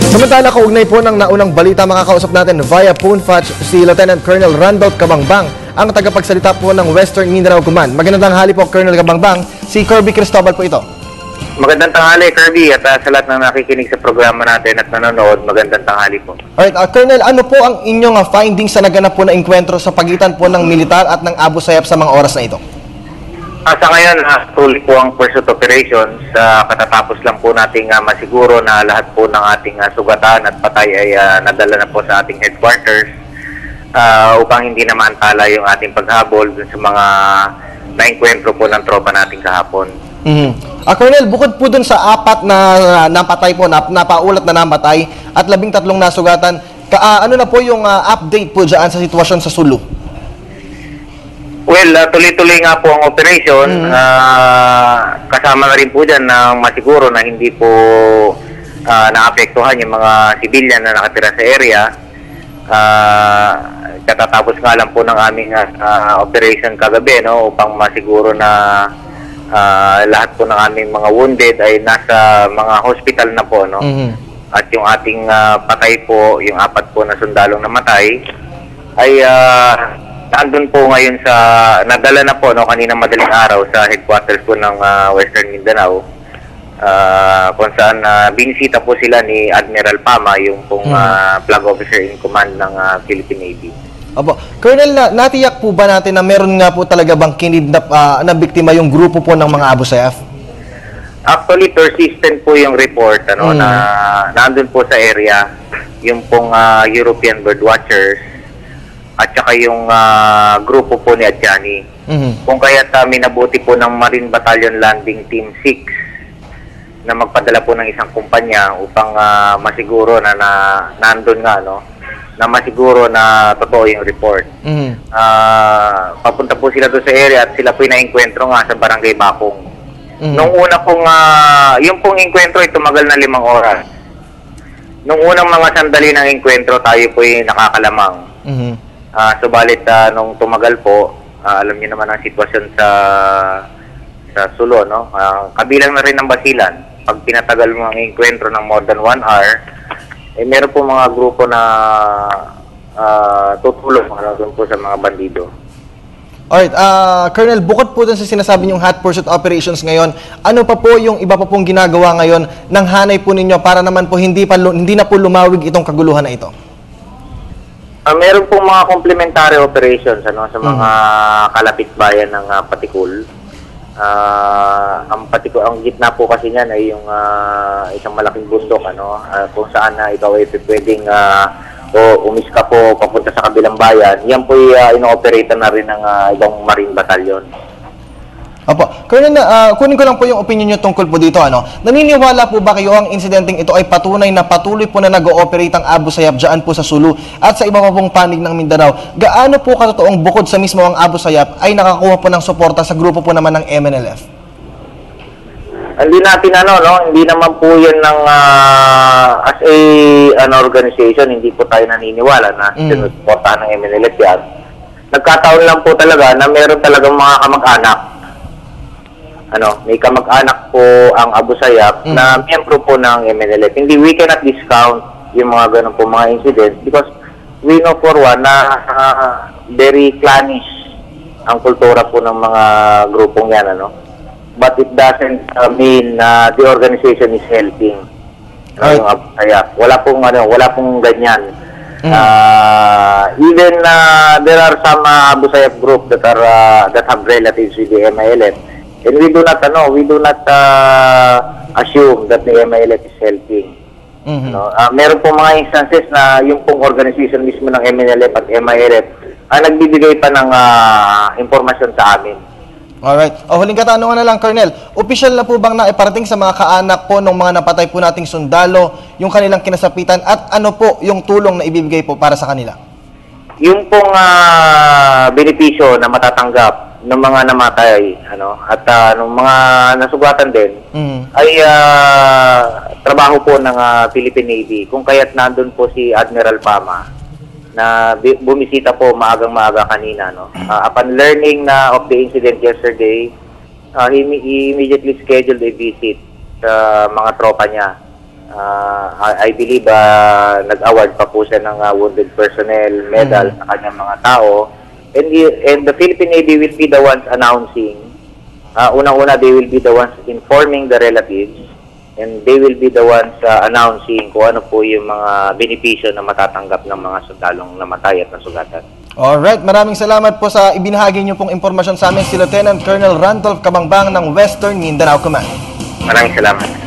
Samantala, kaugnay po ng naunang balita, makakausap natin via phone patch si Lieutenant Colonel Randolph Cabangbang, ang tagapagsalita po ng Western Mindanao Command. Magandang tanghali po, Colonel Cabangbang. Si Kirby Cristobal po ito. Magandang tanghali, Kirby, at sa lahat ng nakikinig sa programa natin at nanonood, magandang tanghali po. Alright, Colonel, ano po ang inyong findings sa naganap po na engkwentro sa pagitan po ng militar at ng Abu Sayyaf sa mga oras na ito? Sa ngayon, tuloy po ang pursuit operations. Katatapos lang po nating masiguro na lahat po ng ating sugatan at patay ay nadala na po sa ating headquarters upang hindi na maantala yung ating paghabol dun sa mga naengkwentro po ng tropa nating kahapon. Colonel, bukod po dun sa 4 na napatay po, napaulat na namatay at 13 nasugatan, ano na po yung update po dyan sa sitwasyon sa Sulu? Well, tuloy-tuloy nga po ang operation. Kasama na rin po dyan na masiguro na hindi po naapektuhan yung mga civilian na nakatira sa area. Katatapos nga lang po ng aming operation kagabi, no, upang masiguro na lahat po ng aming mga wounded ay nasa mga hospital na po, no? At yung ating patay po, yung 4 po na sundalong namatay, ay nandun po ngayon sa, nadala na po, no, kaninang madaling araw sa headquarters po ng Western Mindanao, kung saan binisita po sila ni Admiral Pama, yung pong flag officer in command ng Philippine Navy. Opo. Colonel, natiyak po ba natin na meron nga po talaga bang kinidnap na biktima yung grupo po ng mga Abu Sayyaf? Actually, persistent po yung report, ano, na nandun po sa area, yung pong European Birdwatchers, at saka yung grupo po ni Adjani. Kung kaya't minabuti po ng Marine Battalion Landing Team 6 na magpadala po ng isang kumpanya upang masiguro na nandun nga, no, na masiguro na totoo yung report. Papunta po sila doon sa area at sila po yung naengkwentro nga sa Barangay Bakong. Nung una pong, yung pong engkwentro ay tumagal na 5 oras. Nung unang mga sandali ng engkwentro, tayo po yung nakakalamang. Subalit nung tumagal po, alam niyo naman ang sitwasyon sa Sulo, no? Kabilang na rin ng Basilan. Pag pinatagal mo ang engkwentro ng more than 1 hour, meron po mga grupo na tutulong doon po sa mga bandido. Alright, Colonel, bukod po dun sa sinasabi niyong hot pursuit operations ngayon, ano pa po yung iba pa pong ginagawa ngayon ng hanay po ninyo para naman po hindi na po lumawig itong kaguluhan na ito? Meron pong mga complementary operations, ano, sa mga kalapit bayan ng Patikul. Ang gitna po kasi niyan ay yung isang malaking bundok, ano, kung saan ikaw ay pwedeng umiska po papunta sa kabilang bayan. Yan po ino-operate na rin ng ibang Marine Battalion. Opo. Colonel, kunin ko lang po yung opinion nyo tungkol po dito. Ano? Naniniwala po ba kayo ang insidenteng ito ay patunay na patuloy po na nag-ooperate ang Abu Sayyaf dyan po sa Sulu at sa iba pa pong panig ng Mindanao? Gaano po katotoong bukod sa mismo ang Abu Sayyaf ay nakakuha po ng suporta sa grupo po naman ng MNLF? Hindi natin hindi naman po yan ng as an organization, hindi po tayo naniniwala na sinusuportahan ng MNLF yan. Nagkataon lang po talaga na meron talagang mga kamag-anak. May kamag-anak po ang Abu Sayyaf na miyembro po ng MNLF. Hindi, we cannot discount yung mga ganun po mga incidents because we know for one na very clannish ang kultura po ng mga grupong yan, But it doesn't mean the organization is helping yung Abu Sayyaf. Wala pong ganyan. Even there are some Abu Sayyaf group that have relatives with the MNLF. And we do not assume that the MNLF is helping. Meron pong mga instances na yung pong organization mismo ng MNLF at MILF ang nagbibigay pa ng impormasyon sa amin. Alright. Huling katanungan na lang, Colonel. Opisyal na po bang naiparating sa mga kaanak po ng mga napatay po nating sundalo yung kanilang kinasapitan at ano po yung tulong na ibibigay po para sa kanila? Yung pong benepisyo na matatanggap ng mga namatay, at ng mga nasugatan din, ay trabaho po ng Philippine Navy. Kung kaya't nandun po si Admiral Pama na bumisita po maagang-maaga kanina, upon learning of the incident yesterday, he immediately scheduled a visit sa mga tropa niya I believe nag-award pa po siya ng wounded personnel medal sa kanyang mga tao. And the Philippine Navy will be the ones announcing. Unang-una, they will be the ones informing the relatives, and they will be the ones announcing kung ano po yung mga benepisyo na matatanggap ng mga sundalong namatay at nasugatan. Alright, maraming salamat po sa ibinahagi niyo pong impormasyon sa amin, si Lieutenant Colonel Randolph Cabangbang ng Western Mindanao Command. Maraming salamat.